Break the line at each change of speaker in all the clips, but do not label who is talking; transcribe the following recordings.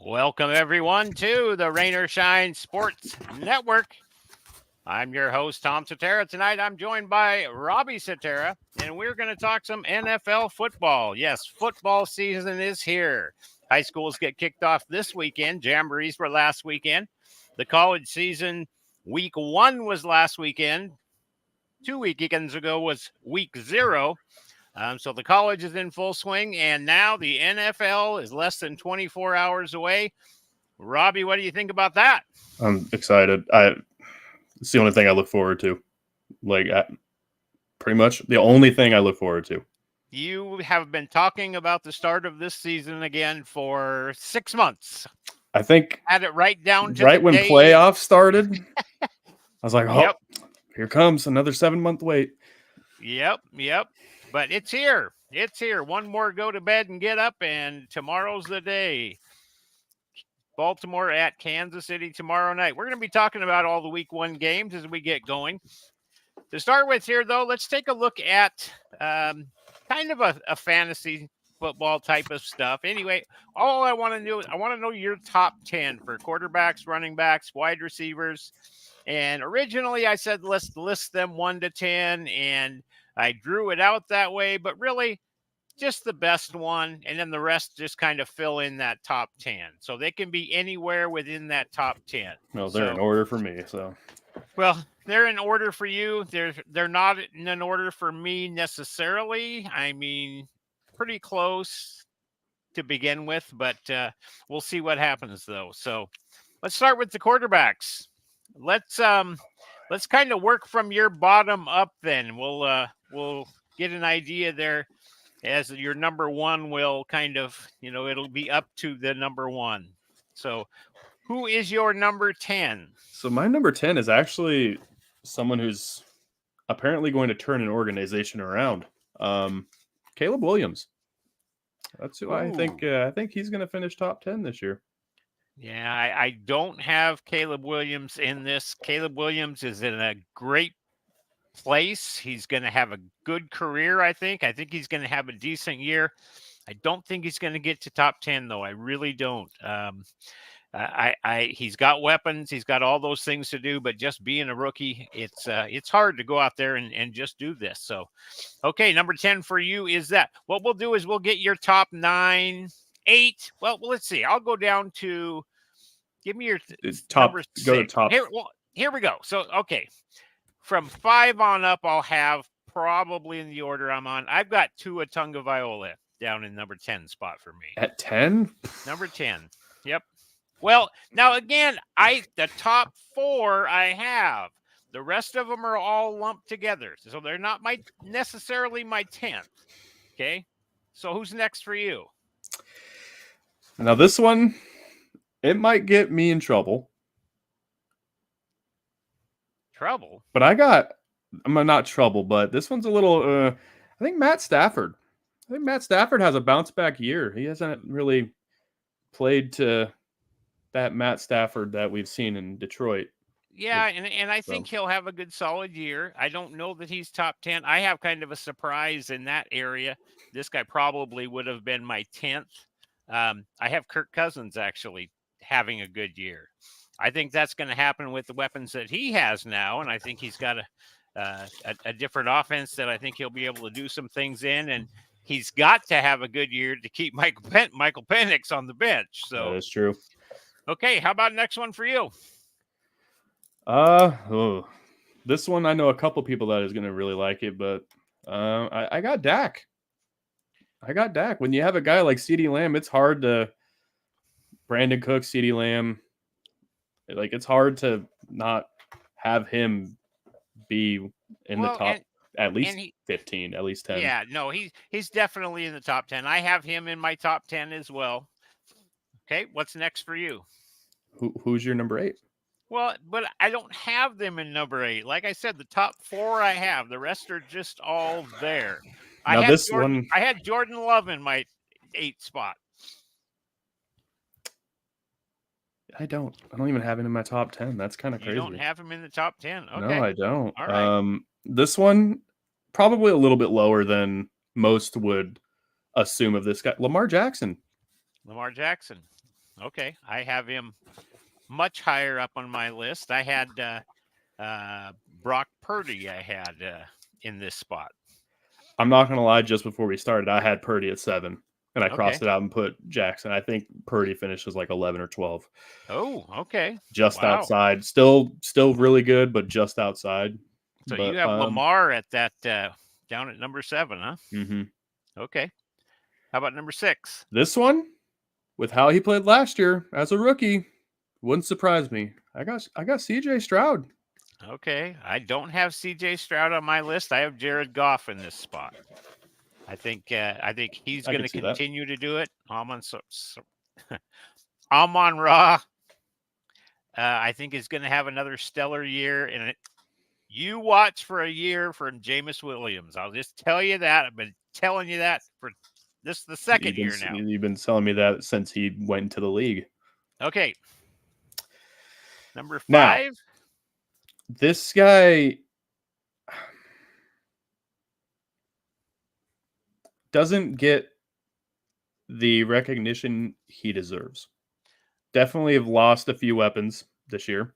Welcome, everyone, to the Rain or Shine Sports Network. I'm your host, Tom Cetera. Tonight, I'm joined by Robbie Cetera, and we're going to talk some NFL football. Yes, football season is here. High schools get kicked off this weekend. Jamborees were last weekend. The college season, week 1 was last weekend. 2 weekends ago was week 0. So the college is in full swing, and now the NFL is less than 24 hours away. Robbie, what do you think about that?
I'm excited. It's the only thing I look forward to. Pretty much the only thing I look forward to.
You have been talking about the start of this season again for 6 months.
I think
had it right down to
right when
day.
playoffs started. I was like, oh,
Yep.
Here comes another 7-month wait.
Yep. But it's here. It's here. One more go to bed and get up, and tomorrow's the day. Baltimore at Kansas City tomorrow night. We're going to be talking about all the week 1 games as we get going. To start with here, though, let's take a look at kind of a fantasy football type of stuff. Anyway, all I want to do is I want to know your top 10 for quarterbacks, running backs, wide receivers. And originally I said let's list them 1 to 10, and I drew it out that way, but really just the best one, and then the rest just kind of fill in that top 10. So they can be anywhere within that top 10.
Well, they're in order for me, so.
Well, they're in order for you. They're not in order for me necessarily. I mean, pretty close to begin with, but we'll see what happens though. So let's start with the quarterbacks. Let's kind of work from your bottom up then. We'll get an idea there as your number 1 will kind of, it'll be up to the number 1. So who is your number 10?
So my number 10 is actually someone who's apparently going to turn an organization around. Caleb Williams. That's who I think. I think he's going to finish top 10 this year.
Yeah, I don't have Caleb Williams in this. Caleb Williams is in a great place. He's going to have a good career, I think. I think he's going to have a decent year. I don't think he's going to get to top 10, though. I really don't. He's got weapons. He's got all those things to do, but just being a rookie, it's hard to go out there and just do this. So, okay, number 10 for you is that. What we'll do is we'll get your top 9, 8. Well, let's see. I'll go down to give me your
top.
Number 6.
Go to top.
Here we go. So, okay, from 5 on up, I'll have probably in the order I'm on. I've got Tua Tagovailoa down in number 10 spot for me.
At 10?
Number 10. Yep. Well, now again, the top 4 I have. The rest of them are all lumped together, so they're not necessarily my 10th. Okay, so who's next for you?
Now this one, it might get me in trouble.
Trouble?
But I'm not trouble, but this one's a little. I think Matt Stafford. I think Matt Stafford has a bounce back year. He hasn't really played to that Matt Stafford that we've seen in Detroit.
Yeah, and I think he'll have a good solid year. I don't know that he's top 10. I have kind of a surprise in that area. This guy probably would have been my 10th. I have Kirk Cousins actually having a good year. I think that's going to happen with the weapons that he has now, and I think he's got a different offense that I think he'll be able to do some things in, and he's got to have a good year to keep Michael Penix on the bench. So
that's true.
Okay, how about next one for you?
This one I know a couple people that is going to really like it, but I got Dak. When you have a guy like CeeDee Lamb, it's hard to Brandon Cook, CeeDee Lamb. Like it's hard to not have him be in the top at least 15, at least 10.
Yeah, no, he's definitely in the top 10. I have him in my top 10 as well. Okay, what's next for you?
Who's your number 8?
Well, but I don't have them in number 8. Like I said, the top 4 I have. The rest are just all there.
Now
I had Jordan Love in my 8th spot.
I don't even have him in my top 10. That's kind of crazy.
You don't have him in the top 10? Okay.
No, I don't.
All right.
This one, probably a little bit lower than most would assume of this guy. Lamar Jackson.
Okay. I have him much higher up on my list. I had Brock Purdy. I had in this spot.
I'm not gonna lie. Just before we started, I had Purdy at 7, and I
Okay.
crossed it out and put Jackson. I think Purdy finishes like 11 or 12,
Oh, okay.
just
Wow.
outside. Still really good, but just outside.
So you
But
have Lamar at that down at number 7, huh?
mhm.
Okay. How about number 6?
This one, with how he played last year as a rookie, wouldn't surprise me. I got C.J. Stroud.
Okay. I don't have C.J. Stroud on my list. I have Jared Goff in this spot. I think he's
I
going
could
to
see that.
continue to do it. Amon Ra, I think is going to have another stellar year, and you watch for a year from Jameis Williams. I'll just tell you that. I've been telling you that for this is the second year now.
You've been telling me that since he went into the league.
Okay. Number 5.
Now, this guy doesn't get the recognition he deserves. Definitely have lost a few weapons this year,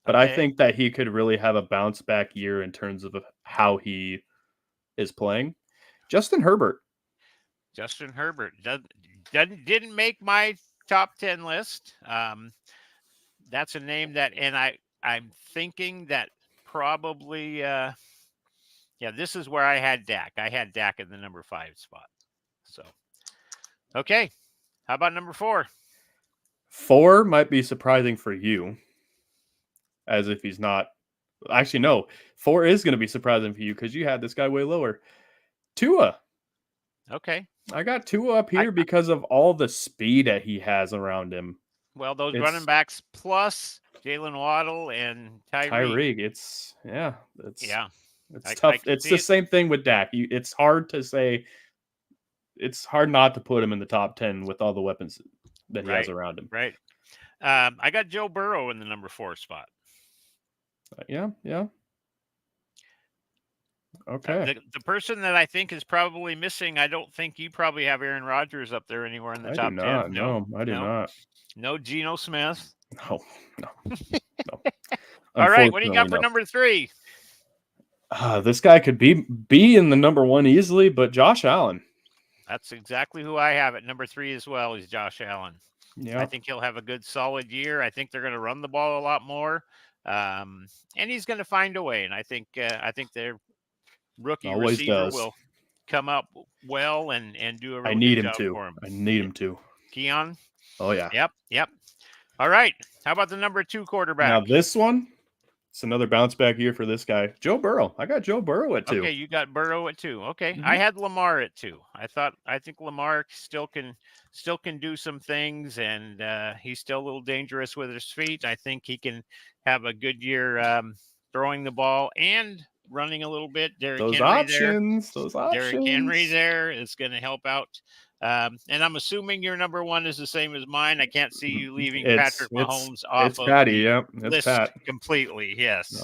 but I
Okay.
think that he could really have a bounce back year in terms of how he is playing. Justin Herbert.
Justin Herbert didn't make my top 10 list. That's a name that, and I'm thinking that probably, this is where I had Dak. I had Dak in the number 5 spot. So, okay. How about number 4?
4 might be surprising for you, as if he's not. Actually, no. 4 is going to be surprising for you because you had this guy way lower. Tua.
Okay.
I got Tua up here because of all the speed that he has around him.
Well, those running backs plus Jalen Waddle and Tyreek.
It's tough. It's the same thing with Dak. It's hard to say. It's hard not to put him in the top 10 with all the weapons that he has around him.
Right. I got Joe Burrow in the number 4 spot.
Yeah. Okay.
The person that I think is probably missing, I don't think you probably have Aaron Rodgers up there anywhere in the top 10.
No, I do not.
No Geno Smith.
No.
All right, what do you got for number 3?
This guy could be in the number 1 easily, but Josh Allen.
That's exactly who I have at number 3 as well, is Josh Allen.
Yeah.
I think he'll have a good solid year. I think they're going to run the ball a lot more. And he's going to find a way. And I think their rookie receiver will come up well and do a really good job for him.
I need him to.
Keon?
Oh, yeah.
Yep. All right. How about the number 2 quarterback?
Now, this one, it's another bounce back year for this guy. Joe Burrow. I got Joe Burrow at 2.
Okay, you got Burrow at 2. Okay.
Mm-hmm.
I had Lamar at 2. I think Lamar still can do some things, and he's still a little dangerous with his feet. I think he can have a good year throwing the ball and running a little bit. Those options. Derrick Henry there is going to help out. And I'm assuming your number 1 is the same as mine. I can't see you leaving Patrick Mahomes off of
Patty,
the
it's
list
Pat.
completely. Yes.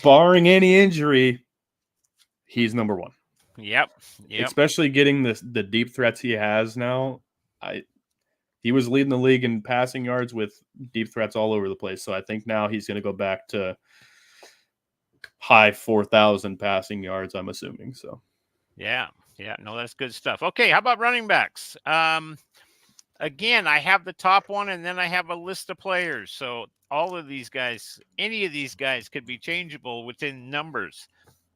Barring any injury, he's number 1.
Yep.
Especially getting the deep threats he has now. He was leading the league in passing yards with deep threats all over the place. So I think now he's going to go back to high 4,000 passing yards, I'm assuming. So,
yeah. No, that's good stuff. Okay, how about running backs? Again, I have the top one, and then I have a list of players. So all of these guys, any of these guys could be changeable within numbers.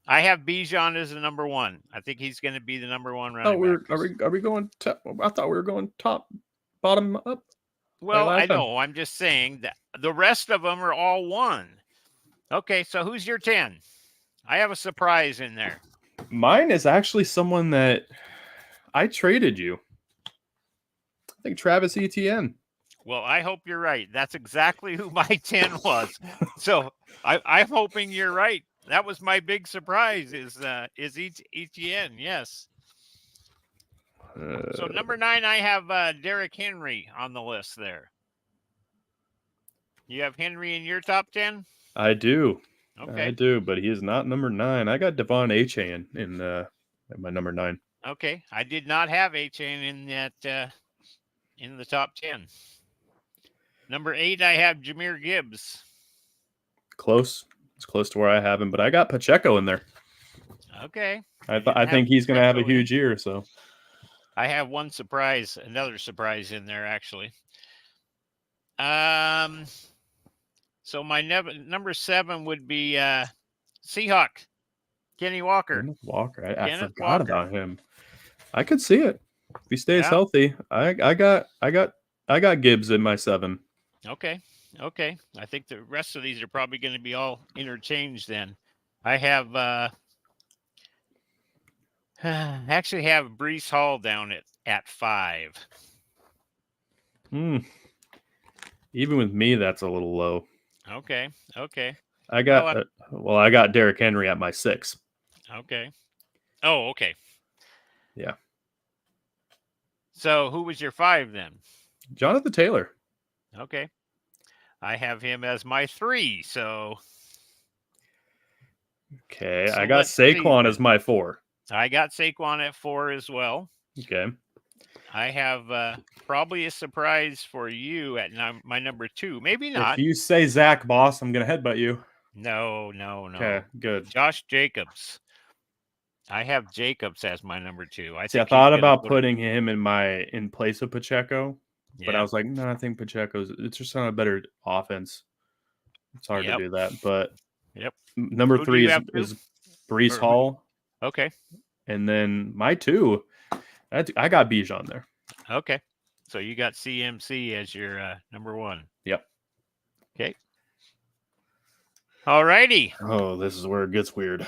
I have Bijan as the number 1. I think he's going to be the number 1 running back.
Are we going I thought we were going bottom up.
Well, I know. I'm just saying that the rest of them are all 1. Okay, so who's your 10? I have a surprise in there.
Mine is actually someone that I traded you. I think Travis Etienne.
Well, I hope you're right. That's exactly who my 10 was. So I'm hoping you're right. That was my big surprise is Etienne. Yes. So number 9, I have Derrick Henry on the list there. You have Henry in your top 10?
I do.
Okay.
I do, but he is not number 9. I got Devon Achane in my number 9.
Okay. I did not have Achane in that in the top 10. Number 8, I have Jahmyr Gibbs.
Close. It's close to where I have him, but I got Pacheco in there.
Okay.
I think he's going to have a huge year. So
I have another surprise in there actually. So my number 7 would be Seahawk, Kenny Walker.
Kenneth Walker. I forgot about him. I could see it if he stays
Yeah.
healthy. I got Gibbs in my 7.
Okay. I think the rest of these are probably going to be all interchanged then. I have actually have Breece Hall down at 5.
Even with me, that's a little low.
Okay.
I got Derrick Henry at my 6.
Okay. Oh, okay.
Yeah.
So who was your 5 then?
Jonathan Taylor.
Okay. I have him as my 3. So
okay, I got Saquon as my 4.
I got Saquon at 4 as well.
Okay.
I have probably a surprise for you at my number 2. Maybe not.
If you say Zach, boss, I'm gonna headbutt you.
No.
Okay, good.
Josh Jacobs. I have Jacobs as my number 2.
I thought about putting him in place of Pacheco, but I was like, no, I think it's just on a better offense. It's hard to do that, but number 3 is Breece Hall.
Okay.
And then my 2, I got Bijan there.
Okay. So you got CMC as your number 1.
Yep.
Okay. All righty.
Oh, this is where it gets weird.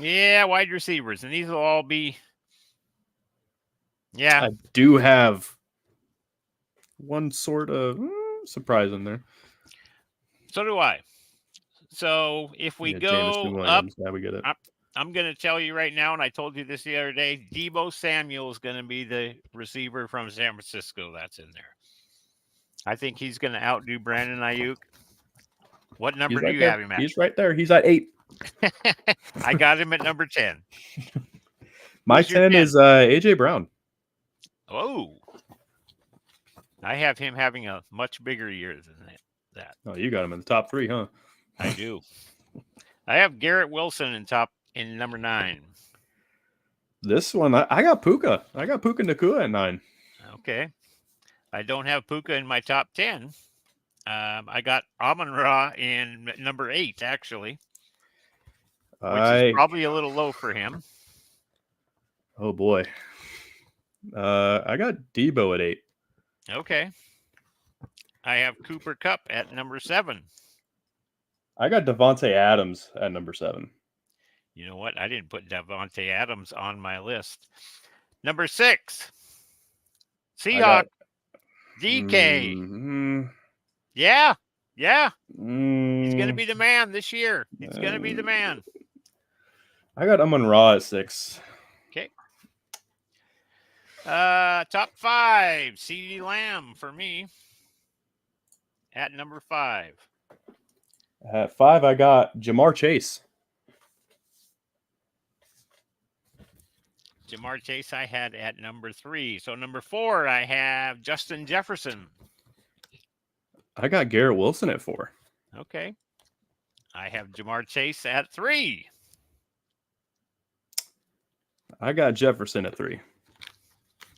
Yeah, wide receivers. And these will all be. Yeah.
I do have one sort of surprise in there.
So do I. So if we go up,
we get it.
I'm going to tell you right now, and I told you this the other day, Deebo Samuel is going to be the receiver from San Francisco that's in there. I think he's going to outdo Brandon Ayuk. What number do you have him at?
He's right there. He's at 8.
I got him at number 10.
My 10 is A.J. Brown.
Oh. I have him having a much bigger year than that.
Oh, you got him in the top 3, huh?
I do. I have Garrett Wilson in number 9.
This one, I got Puka. I got Puka Nacua at 9.
Okay. I don't have Puka in my top 10. I got Amon-Ra in number 8, actually, which is probably a little low for him.
Oh, boy. I got Deebo at 8.
Okay. I have Cooper Kupp at number 7.
I got Devontae Adams at number 7.
You know what? I didn't put Devontae Adams on my list. Number 6, Seahawk, DK.
Mm-hmm.
Yeah. He's going to be the man this year. He's going to be the man.
I got Amon-Ra at 6.
Okay. Top 5, CeeDee Lamb for me at number 5.
At 5, I got Jamar Chase.
Jamar Chase I had at number 3. So number 4, I have Justin Jefferson.
I got Garrett Wilson at 4.
Okay. I have Jamar Chase at 3.
I got Jefferson at 3.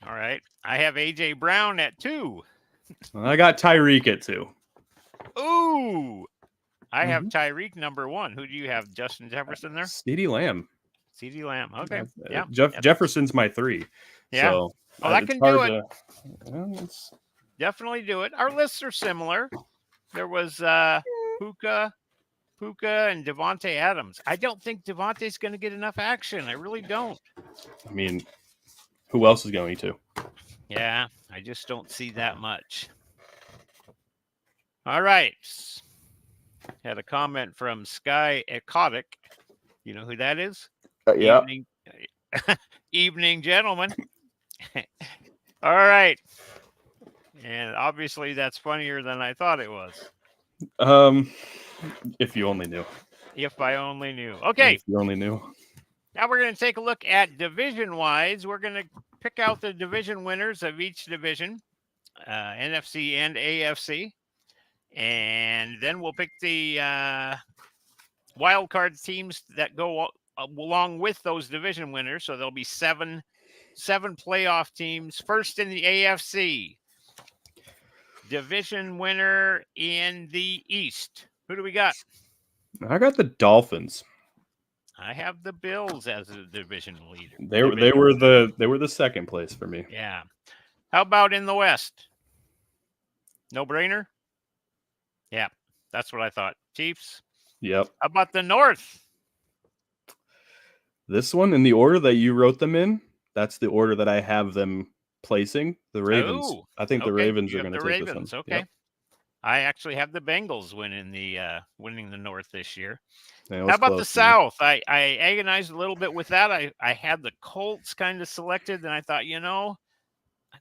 All right. I have A.J. Brown at 2.
I got Tyreek at 2.
Ooh. I have Tyreek number 1. Who do you have? Justin Jefferson there?
CeeDee Lamb.
CeeDee Lamb. Okay. Yeah.
Jefferson's my 3.
Yeah.
So,
that can do it. Definitely do it. Our lists are similar. There was Puka and Devontae Adams. I don't think Devontae's going to get enough action. I really don't.
I mean, who else is going to?
Yeah, I just don't see that much. All right. Had a comment from Sky Ecotic. You know who that is?
Yeah.
Evening, gentlemen. All right. And obviously that's funnier than I thought it was.
If you only knew.
If I only knew. Okay.
If you only knew.
Now we're going to take a look at division-wise. We're going to pick out the division winners of each division. NFC and AFC. And then we'll pick the wild card teams that go along with those division winners. So there'll be seven playoff teams. First in the AFC, division winner in the East. Who do we got?
I got the Dolphins.
I have the Bills as a division leader.
They were the second place for me.
Yeah. How about in the West? No brainer? Yeah, that's what I thought. Chiefs.
Yep.
How about the North?
This one, in the order that you wrote them in, that's the order that I have them placing. The Ravens.
Oh,
I think the
okay.
Ravens
You
are
have
going to
the
take
Ravens.
this one.
Okay.
Yep.
I actually have the Bengals winning the North this year.
Yeah,
How about the
close,
South? I agonized a little bit with that. I had the Colts kind of selected, and I thought, I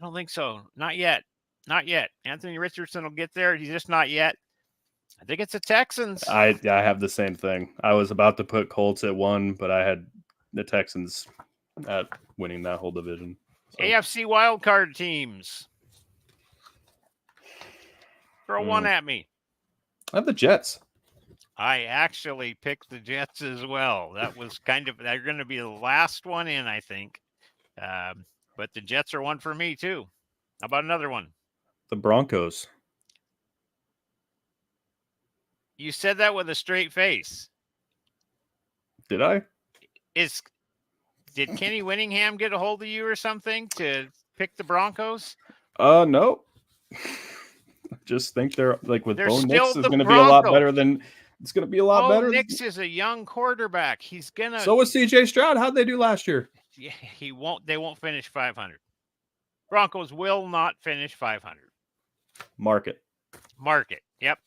don't think so. Not yet. Not yet. Anthony Richardson will get there. He's just not yet. I think it's the Texans.
I have the same thing. I was about to put Colts at 1, but I had the Texans at winning that whole division. So.
AFC wildcard teams. Throw one at me.
I have the Jets.
I actually picked the Jets as well. That was they're going to be the last one in, I think. But the Jets are one for me, too. How about another one?
The Broncos.
You said that with a straight face.
Did I?
Did Kenny Winningham get a hold of you or something to pick the Broncos?
No. Just think they're with
They're
Bo
still
Nix is
the
going to be a lot
Broncos.
better than it's going to be a lot better.
Nix is a young quarterback. He's gonna.
So was CJ Stroud. How'd they do last year?
Yeah, they won't finish 500. Broncos will not finish 500.
Mark it.
Yep.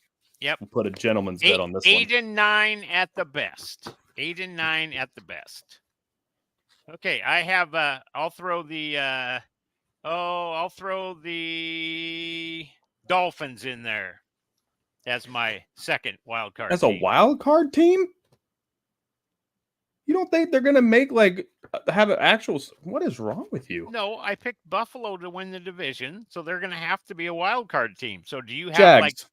We'll put a gentleman's bet on this
8 and 9 at the best. 8 and 9 at the best. Okay, I have. I'll throw the. I'll throw the Dolphins in there as my second wild card.
As a wild card team? You don't think they're going to make have an actual? What is wrong with you?
No, I picked Buffalo to win the division, so they're going to have to be a wild card team. So do you have
Jags.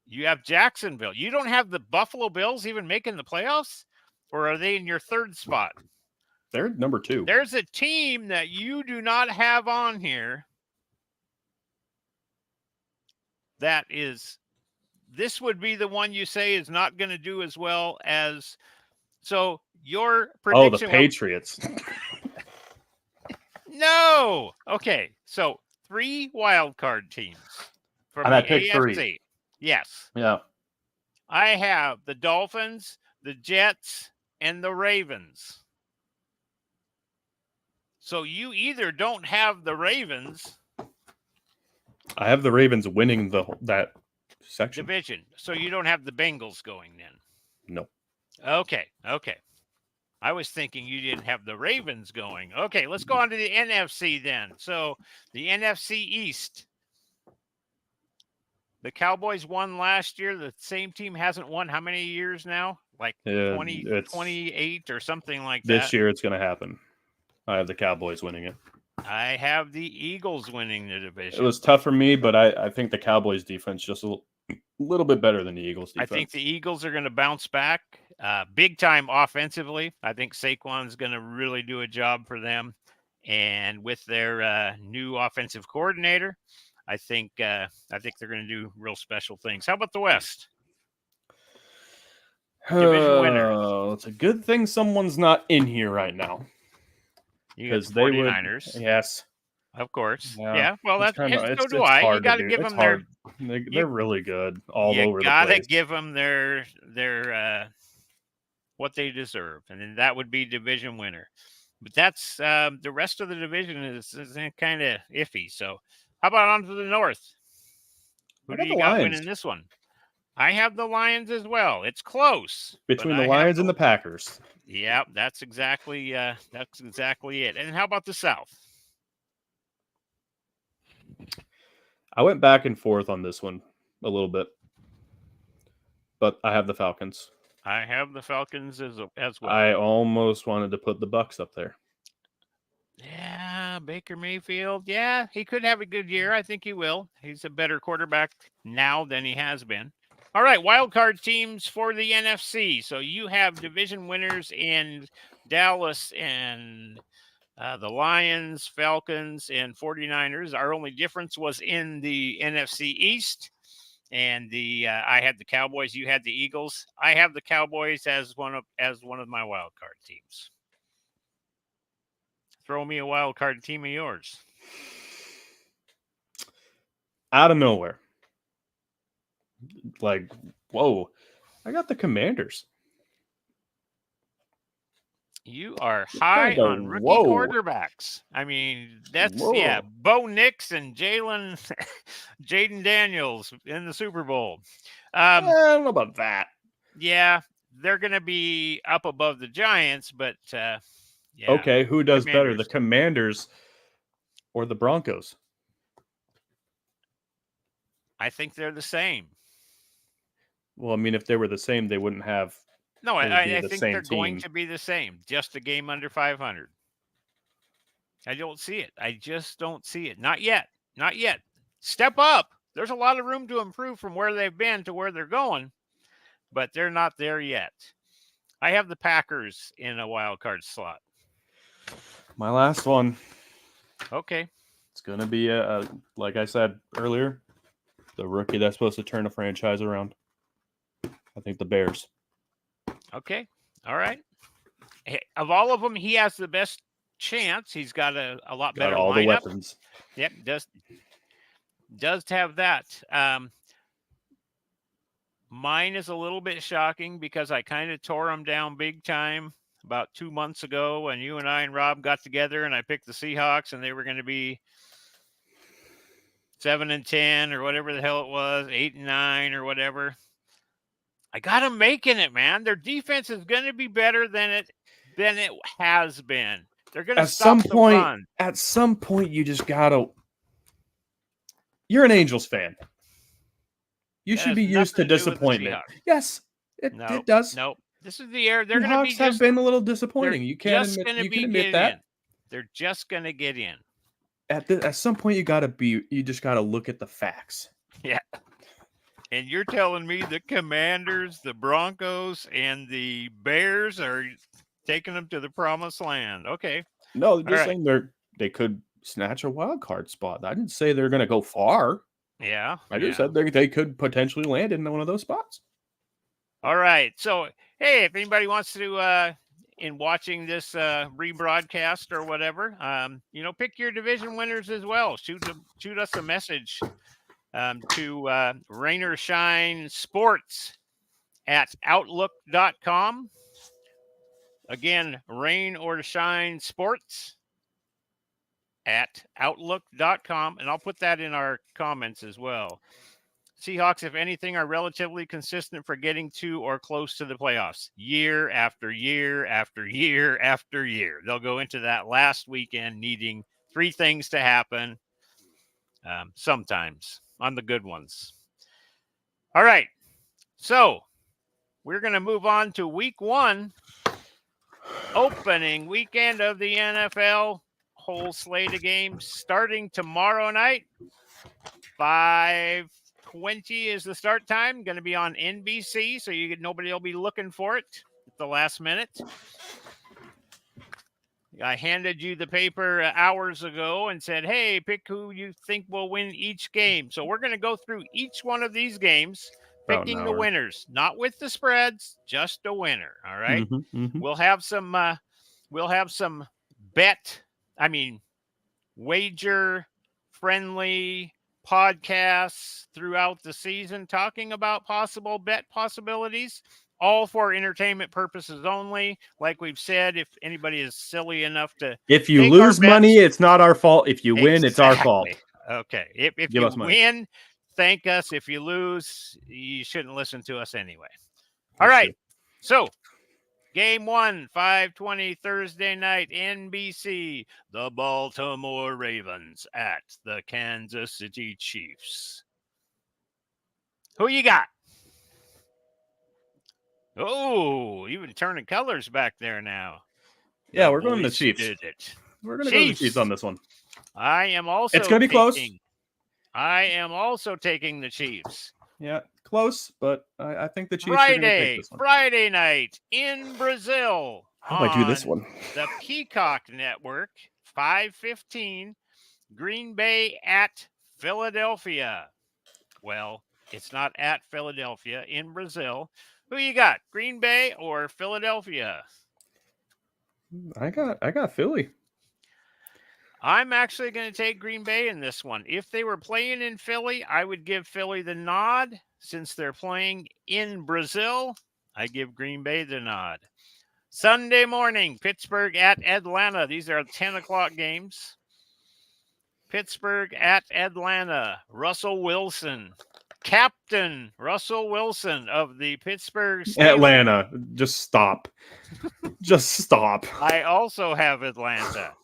You have Jacksonville? You don't have the Buffalo Bills even making the playoffs, or are they in your third spot?
They're number 2.
There's a team that you do not have on here. This would be the one you say is not going to do as well as. So your prediction.
Oh, the Patriots.
No. Okay. So 3 wild card teams from
And I
the
picked
AFC.
3.
Yes.
Yeah.
I have the Dolphins, the Jets, and the Ravens. So you either don't have the Ravens.
I have the Ravens winning that section.
Division. So you don't have the Bengals going then.
No.
Okay. I was thinking you didn't have the Ravens going. Okay, let's go on to the NFC then. So the NFC East. The Cowboys won last year. The same team hasn't won how many years now? 28 or something like that.
This year it's going to happen. I have the Cowboys winning it.
I have the Eagles winning the division.
It was tough for me, but I think the Cowboys defense just a little bit better than the Eagles defense.
I think the Eagles are going to bounce back big time offensively. I think Saquon's going to really do a job for them. And with their new offensive coordinator, I think they're going to do real special things. How about the West? Division winner.
It's a good thing someone's not in here right now.
Because the 49ers.
Yes.
Of course. Yeah. Well, so do
I.
You got to give them their.
They're really good all over the place. You
got to give them their what they deserve, and then that would be division winner. But that's the rest of the division is kind of iffy. So, how about on to the North? Who do you got winning this one? I have the Lions as well. It's close
between the Lions and the Packers.
Yeah, that's exactly it. And how about the South?
I went back and forth on this one a little bit, but I have the Falcons.
I have the Falcons as well.
I almost wanted to put the Bucs up there.
Yeah, Baker Mayfield. Yeah, he could have a good year. I think he will. He's a better quarterback now than he has been. All right, wild card teams for the NFC. So you have division winners in Dallas and the Lions, Falcons, and 49ers. Our only difference was in the NFC East. And I had the Cowboys. You had the Eagles. I have the Cowboys as one of my wild card teams. Throw me a wild card team of yours.
Out of nowhere. Like, whoa. I got the Commanders.
You are high on rookie quarterbacks. I mean, that's Bo Nix and Jaden Daniels in the Super Bowl.
I don't know about that.
Yeah, they're going to be up above the Giants, but yeah.
Okay, who does better, the Commanders or the Broncos?
I think they're the same.
Well, I mean, if they were the same, they wouldn't have.
No, I think they're going to be the same. Just a game under 500. I don't see it. I just don't see it. Not yet. Not yet. Step up. There's a lot of room to improve from where they've been to where they're going, but they're not there yet. I have the Packers in a wild card slot.
My last one.
Okay.
It's going to be, like I said earlier, the rookie that's supposed to turn a franchise around. I think the Bears.
Okay. All right. Of all of them, he has the best chance. He's got a lot better
all
lineup.
The weapons.
Yep. Does have that. Mine is a little bit shocking because I kind of tore him down big time about 2 months ago when you and I and Rob got together and I picked the Seahawks and they were going to be 7-10 or whatever the hell it was, 8-9 or whatever. I got them making it, man. Their defense is going to be better than it has been. They're going to stop the run.
At some point, you just gotta. You're an Angels fan. You should be used to disappointment. Yes, it does.
Nope. This is the year they're
going
to be.
Have been a little disappointing. You can't admit that.
They're just going to get in.
At some point, you just gotta look at the facts.
Yeah. And you're telling me the Commanders, the Broncos, and the Bears are taking them to the promised land. Okay.
No, they're just saying they could snatch a wild card spot. I didn't say they're going to go far.
Yeah.
I just said they could potentially land in one of those spots.
All right. So, hey, if anybody wants to, in watching this rebroadcast or whatever, pick your division winners as well. Shoot us a message. To Rain or Shine Sports at Outlook.com. Again, Rain or Shine Sports at Outlook.com. And I'll put that in our comments as well. Seahawks, if anything, are relatively consistent for getting to or close to the playoffs year after year after year after year. They'll go into that last weekend needing 3 things to happen sometimes. On the good ones. All right. So we're going to move on to week 1, opening weekend of the NFL. Whole slate of games starting tomorrow night. 5:20 is the start time. Going to be on NBC, so nobody will be looking for it at the last minute. I handed you the paper hours ago and said, hey, pick who you think will win each game. So we're going to go through each one of these games, picking the winners, not with the spreads, just a winner. All right.
Mm-hmm.
We'll have some wager friendly podcasts throughout the season, talking about possible bet possibilities. All for entertainment purposes only. Like we've said, if anybody is silly enough to...
If you lose money, it's not our fault. If you win, it's our fault.
Okay. If you win, thank us. If you lose, you shouldn't listen to us anyway. All right. So, game 1, 5:20 Thursday night, NBC. The Baltimore Ravens at the Kansas City Chiefs. Who you got? Oh, even turning colors back there now.
Yeah, we're going to the Chiefs.
Did it.
We're gonna go to the Chiefs on this one.
I am also.
It's gonna be close.
I am also taking the Chiefs.
Yeah, close, but I think the Chiefs are gonna take this one.
Friday night in Brazil.
How do I do this one?
The Peacock Network, 5:15. Green Bay at Philadelphia. Well, it's not at Philadelphia, in Brazil. Who you got, Green Bay or Philadelphia?
I got Philly.
I'm actually going to take Green Bay in this one. If they were playing in Philly, I would give Philly the nod. Since they're playing in Brazil, I give Green Bay the nod. Sunday morning, Pittsburgh at Atlanta. These are 10 o'clock games. Pittsburgh at Atlanta. Russell Wilson. Captain Russell Wilson of the Pittsburgh Steelers.
Atlanta. Just stop. Just stop.
I also have Atlanta.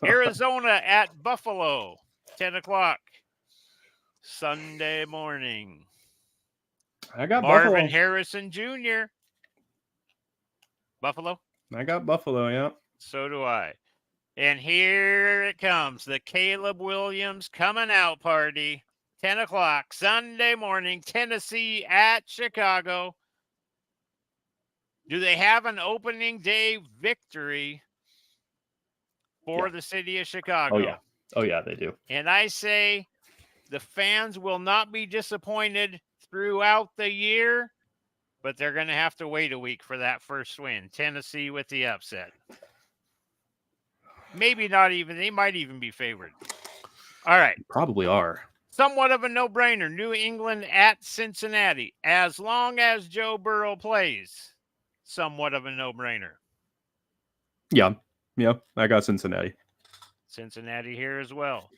Arizona at Buffalo, 10 o'clock. Sunday morning.
I got
Marvin
Buffalo.
Harrison Jr. Buffalo?
I got Buffalo, yeah.
So do I. And here it comes. The Caleb Williams coming out party. 10 o'clock, Sunday morning. Tennessee at Chicago. Do they have an opening day victory for the city of Chicago?
Oh, yeah. Oh, yeah, they do.
And I say the fans will not be disappointed throughout the year, but they're going to have to wait a week for that first win. Tennessee with the upset. Maybe not even. They might even be favored. All right.
Probably are.
Somewhat of a no-brainer. New England at Cincinnati. As long as Joe Burrow plays, somewhat of a no-brainer.
Yeah. Yeah, I got Cincinnati.
Cincinnati here as well.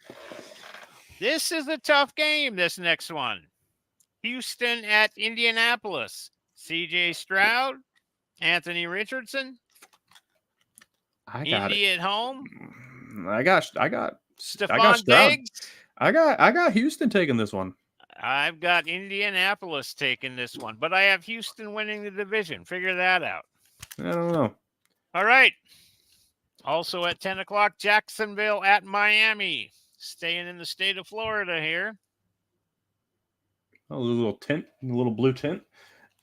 This is a tough game, this next one. Houston at Indianapolis. C.J. Stroud, Anthony Richardson. Indy at home.
I got
Stephon Diggs.
I got Houston taking this one.
I've got Indianapolis taking this one, but I have Houston winning the division. Figure that out.
I don't know.
All right. Also at 10 o'clock, Jacksonville at Miami. Staying in the state of Florida here.
Oh, a little tint, a little blue tint.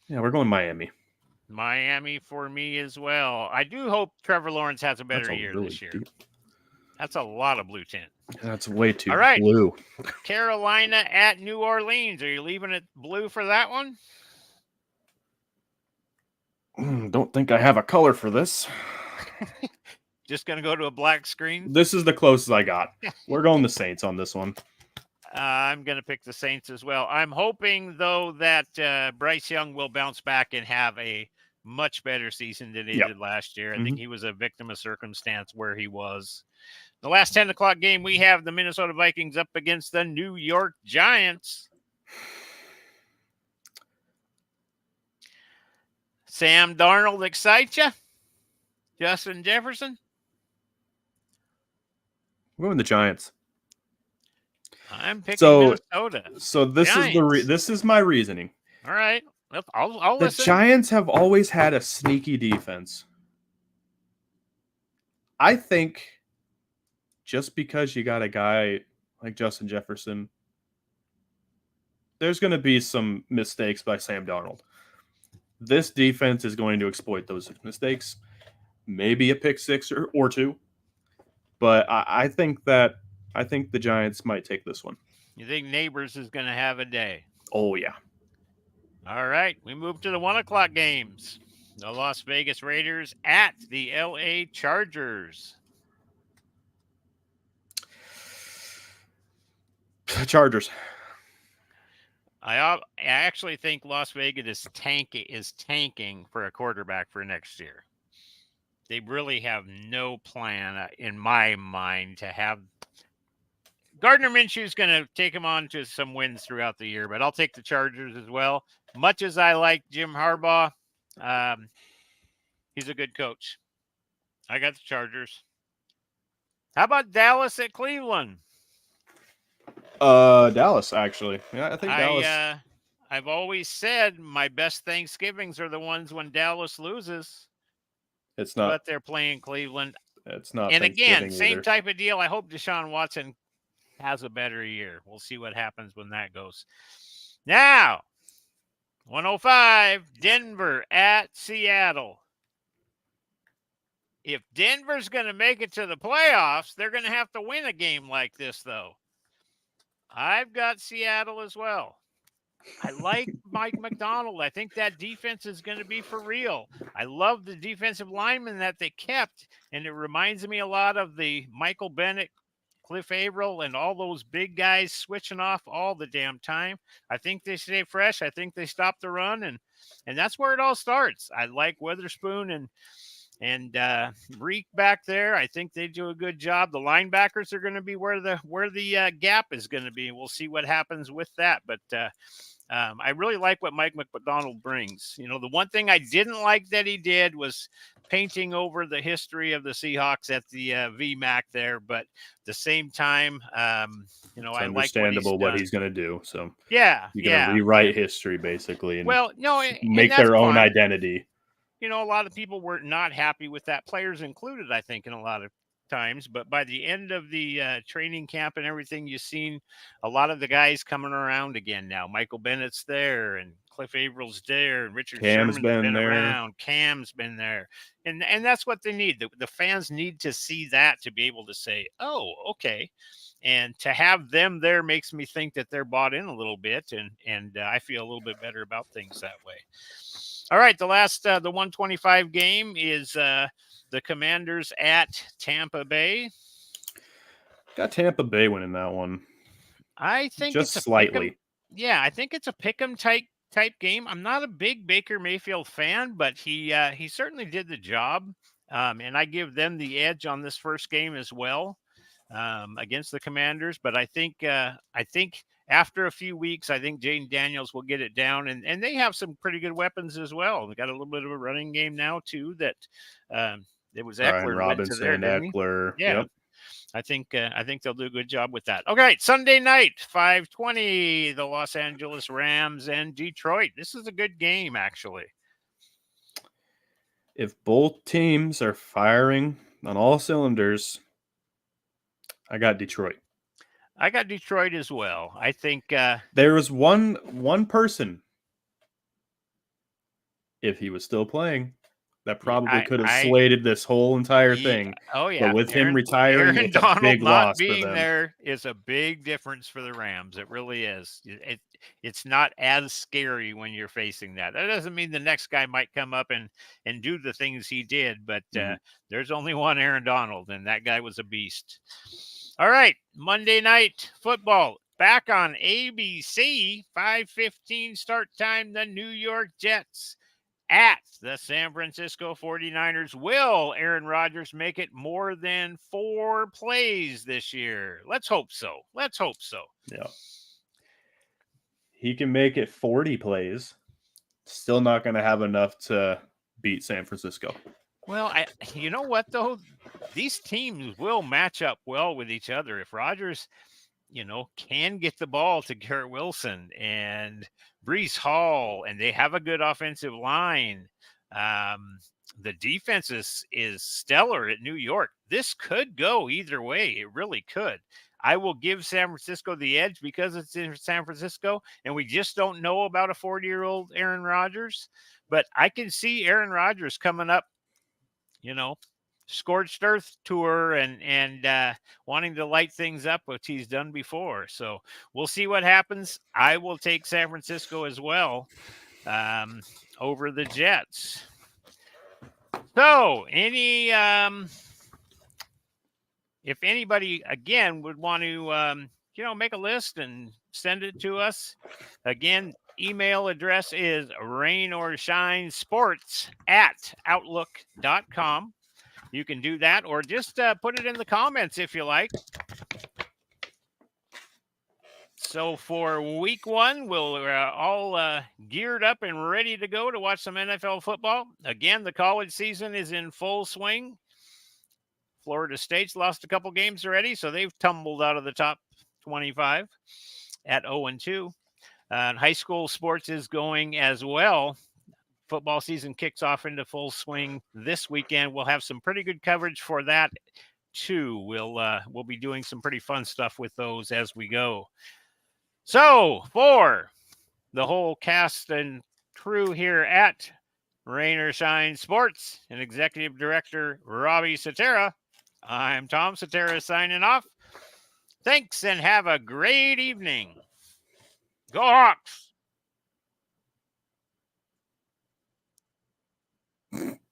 Yeah, we're going Miami.
Miami for me as well. I do hope Trevor Lawrence has a better year this year. Deep. That's a lot of blue tint.
That's way too
All right.
blue.
Carolina at New Orleans. Are you leaving it blue for that one?
Don't think I have a color for this.
Just going to go to a black screen?
This is the closest I got. We're going the Saints on this one.
I'm going to pick the Saints as well. I'm hoping, though, that Bryce Young will bounce back and have a much better season than he did last year. I think he was a victim of circumstance where he was. The last 10 o'clock game, we have the Minnesota Vikings up against the New York Giants. Sam Darnold excite you? Justin Jefferson?
We're going the Giants.
I'm picking Minnesota.
So this
Giants.
This is my reasoning.
All right. I'll listen.
The Giants have always had a sneaky defense. I think just because you got a guy like Justin Jefferson, there's going to be some mistakes by Sam Darnold. This defense is going to exploit those mistakes. Maybe a pick six or two. But I think the Giants might take this one.
You think Neighbors is going to have a day?
Oh, yeah.
All right. We move to the 1 o'clock games. The Las Vegas Raiders at the LA Chargers.
Chargers.
I actually think Las Vegas is tanking for a quarterback for next year. They really have no plan in my mind to have. Gardner Minshew is going to take him on to some wins throughout the year, but I'll take the Chargers as well. Much as I like Jim Harbaugh, he's a good coach. I got the Chargers. How about Dallas at Cleveland?
Dallas, actually. Yeah, I think Dallas.
I've always said my best Thanksgivings are the ones when Dallas loses.
It's not.
But they're playing Cleveland.
It's not
And again,
Thanksgiving
same
either.
type of deal. I hope Deshaun Watson has a better year. We'll see what happens when that goes. Now, 105, Denver at Seattle. If Denver's going to make it to the playoffs, they're going to have to win a game like this, though. I've got Seattle as well. I like Mike McDonald. I think that defense is going to be for real. I love the defensive linemen that they kept, and it reminds me a lot of the Michael Bennett, Cliff Averill, and all those big guys switching off all the damn time. I think they stay fresh. I think they stop the run, and that's where it all starts. I like Witherspoon and Reek back there. I think they do a good job. The linebackers are going to be where the gap is going to be. We'll see what happens with that, but I really like what Mike McDonald brings. You know, the one thing I didn't like that he did was painting over the history of the Seahawks at the VMAC there. But at the same time, you know,
It's
I like
understandable what
done.
he's going to do. So
yeah,
you're going to rewrite history basically and
well, no,
make their own identity.
You know, a lot of people were not happy with that, players included, I think, in a lot of times. But by the end of the training camp and everything, you've seen a lot of the guys coming around again now. Michael Bennett's there, and Cliff Averill's there, and Richard
Cam's
Sherman's been
there.
around. Cam's been there, and that's what they need. The fans need to see that to be able to say, "Oh, okay." And to have them there makes me think that they're bought in a little bit, and I feel a little bit better about things that way. All right, the last the 125 game is the Commanders at Tampa Bay.
Got Tampa Bay winning that one.
I think
just
it's
slightly.
Yeah, I think it's a pick'em type game. I'm not a big Baker Mayfield fan, but he certainly did the job, and I give them the edge on this first game as well against the Commanders. But I think after a few weeks, I think Jaden Daniels will get it down, and they have some pretty good weapons as well. They got a little bit of a running game now too. That it was Eckler
Robinson,
went to there,
Eckler.
Yeah.
Yep.
I think they'll do a good job with that. Okay, Sunday night, 5:20, the Los Angeles Rams and Detroit. This is a good game, actually.
If both teams are firing on all cylinders, I got Detroit.
I got Detroit as well. I think
there was one person, if he was still playing, that probably could have slated this whole entire thing.
Oh, yeah.
But with him retiring, it's a big loss for them.
Being there is a big difference for the Rams. It really is. It's not as scary when you're facing that. That doesn't mean the next guy might come up and do the things he did, but there's only one Aaron Donald, and that guy was a beast. All right, Monday Night Football. Back on ABC, 5:15 start time, the New York Jets at the San Francisco 49ers. Will Aaron Rodgers make it more than 4 plays this year? Let's hope so.
Yeah. He can make it 40 plays. Still not going to have enough to beat San Francisco.
Well, you know what, though? These teams will match up well with each other. If Rodgers, can get the ball to Garrett Wilson and Breece Hall, and they have a good offensive line. The defense is stellar at New York. This could go either way. It really could. I will give San Francisco the edge because it's in San Francisco, and we just don't know about a 40-year-old Aaron Rodgers. But I can see Aaron Rodgers coming up, scorched earth tour and wanting to light things up, which he's done before. So we'll see what happens. I will take San Francisco as well over the Jets. So if anybody again would want to make a list and send it to us, again, email address is rainorShineSports@outlook.com. You can do that, or just put it in the comments if you like. So for week 1, we're all geared up and ready to go to watch some NFL football. Again, the college season is in full swing. Florida State's lost a couple games already, so they've tumbled out of the top 25 at 0-2. High school sports is going as well. football season kicks off into full swing this weekend. We'll have some pretty good coverage for that too. We'll be doing some pretty fun stuff with those as we go. So for the whole cast and crew here at Rain or Shine Sports and Executive Director Robbie Cetera, I'm Tom Cetera signing off. Thanks and have a great evening. Go Hawks!